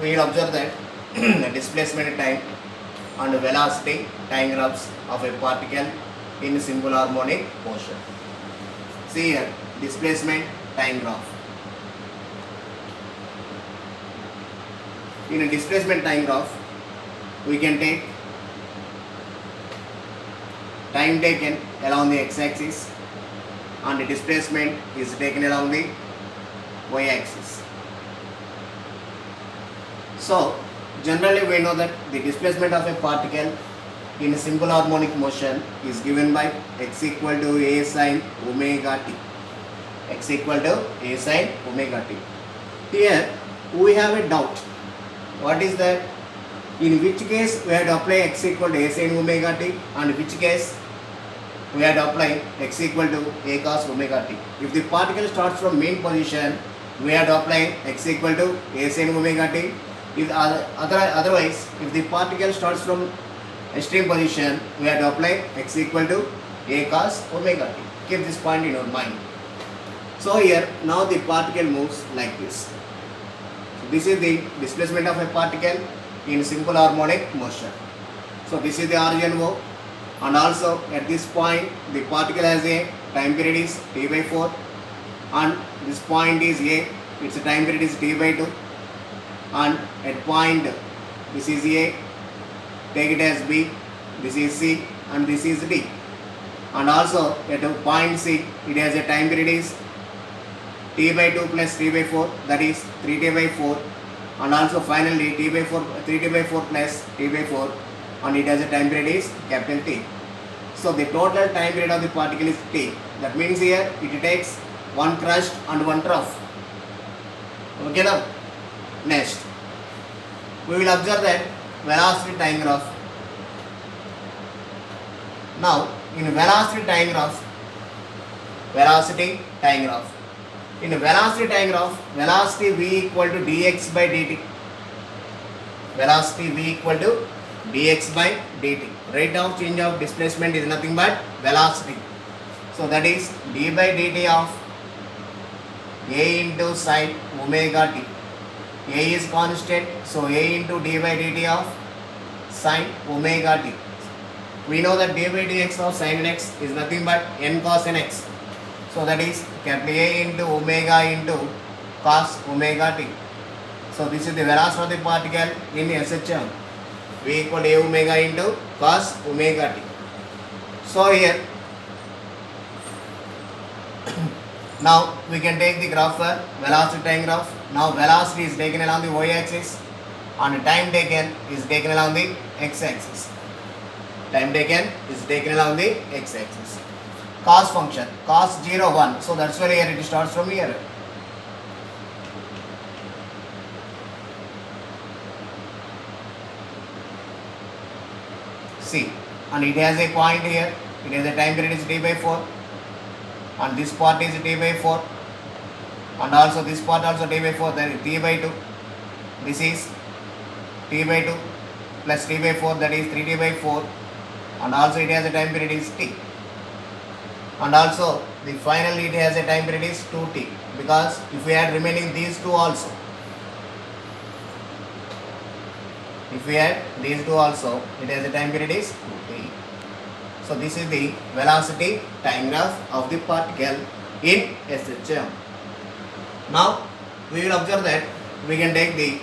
we will observe that the displacement time and velocity time graphs of a particle in simple harmonic motion. See here, displacement time graph. In a displacement time graph, we can take time taken along the x-axis and the displacement is taken along the y-axis. So, generally we know that the displacement of a particle in a simple harmonic motion is given by x equal to a sin omega t. X equal to a sin omega t. Here we have a doubt. What is that? In which case we have to apply x equal to a sin omega t, and which case we have to apply x equal to a cos omega t. If the particle starts from mean position, we have to apply x equal to a sin omega t. If otherwise, if the particle starts from extreme position, we have to apply x equal to a cos omega t. Keep this point in your mind. So here, now the particle moves like this. So this is the displacement of a particle in simple harmonic motion. So this is the origin O, and also at this point the particle has a time period is t by 4, and this point is A, its time period is t by 2, and at point this is A, take it as B, this is C, and this is D, and also at a point C it has a time period is t by 2 plus t by 4, that is 3t by 4, and also finally t by 4 3t by 4 plus t by 4, and it has a time period is capital T. So the total time period of the particle is t. That means here it takes one crust and one trough. Okay now? Next, we will observe that velocity time graph. Now in velocity time graph, in velocity time graph, velocity v equal to dx by dt. Velocity v equal to dx by dt. Rate of change of displacement is nothing but velocity. So that is d by dt of a into sin omega t. A is constant, so a into d by dt of sin omega t. We know that d by dx of sin x is nothing but n cos nx. So that is capital A into omega into cos omega t. So this is the velocity of the particle in SHM. V equal to a omega into cos omega t. So here now we can take the graph for velocity time graph. Now velocity is taken along the y-axis and time taken is taken along the x-axis. Time taken is taken along the x-axis. Cos function, cos 0, 1. So that's why here it starts from here. See, and it has a point here. It has a time period is t by 4, and this part is t by 4, and also this part also t by 4, then t by 2. This is t by 2 plus t by 4, that is 3t by 4, and also it has a time period is t, and also the finally it has a time period is 2t, because if we add remaining these two also, if we add these two also, it has a time period is 2t. So this is the velocity time graph of the particle in SHM. Now we will observe that we can take the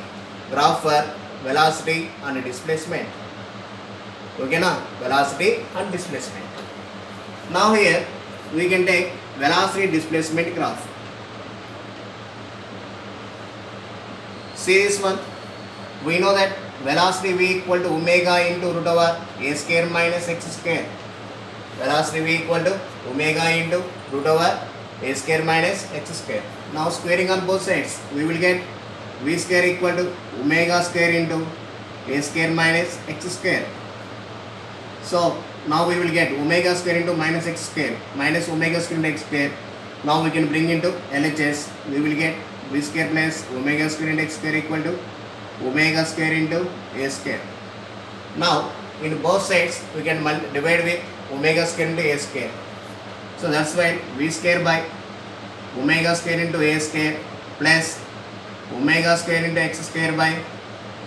graph for velocity and displacement. Okay now, velocity and displacement. Now here we can take velocity displacement graph. See this one. We know that velocity v equal to omega into root over a square minus x square. Velocity v equal to omega into root over a square minus x square. Now squaring on both sides, we will get v square equal to omega square into a square minus x square. So now we will get omega square into minus x square minus omega square into x square. Now we can bring into LHS. We will get v square plus omega square into x square equal to omega square into a square. Now in both sides we can divide with omega square into a square. So that's why v square by omega square into a square plus omega square into x square by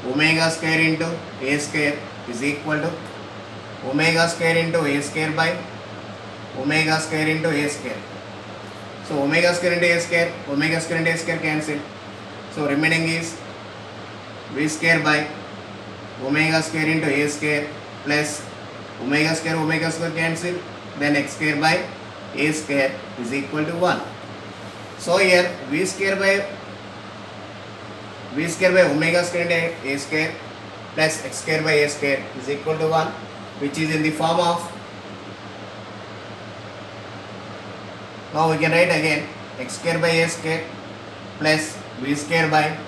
omega square into a square is equal to omega square into a square by omega square into a square. So omega square into a square, omega square into a square cancel. So remaining is v square by omega square into a square plus omega square cancel, then x square by a square is equal to 1. So here v square by omega square into a square plus x square by a square is equal to 1, which is in the form of, now we can write again x square by a square plus v square by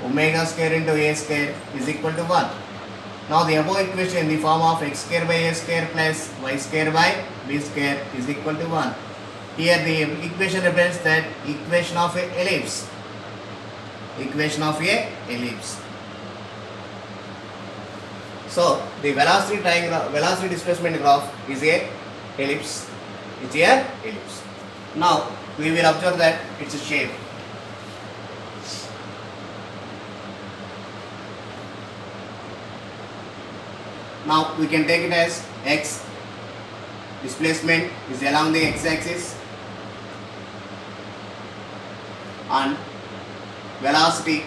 omega square into a square is equal to 1. Now the above equation in the form of x square by a square plus y square by b square is equal to 1. Here the equation represents that equation of a ellipse. Equation of a ellipse. So the velocity displacement graph is a ellipse. It's a ellipse. Now we will observe that it's a shape. Now we can take it as x displacement is along the x-axis and velocity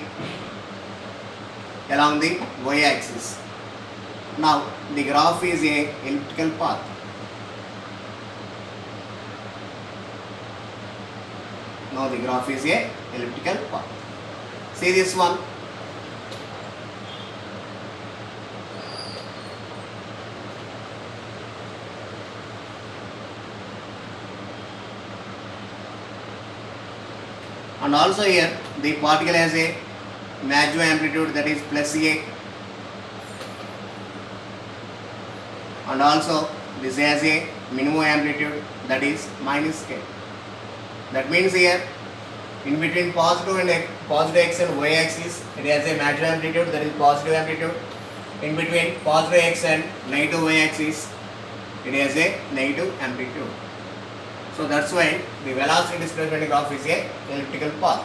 along the y-axis. Now the graph is a elliptical path. Now the graph is a elliptical path. See this one. And also here the particle has a maximum amplitude, that is plus a, and also this has a minimum amplitude, that is minus k. That means here in between positive x and y axis it has a maximum amplitude, that is positive amplitude. In between positive x and negative y axis it has a negative amplitude. So that's why the velocity displacement graph is a elliptical path.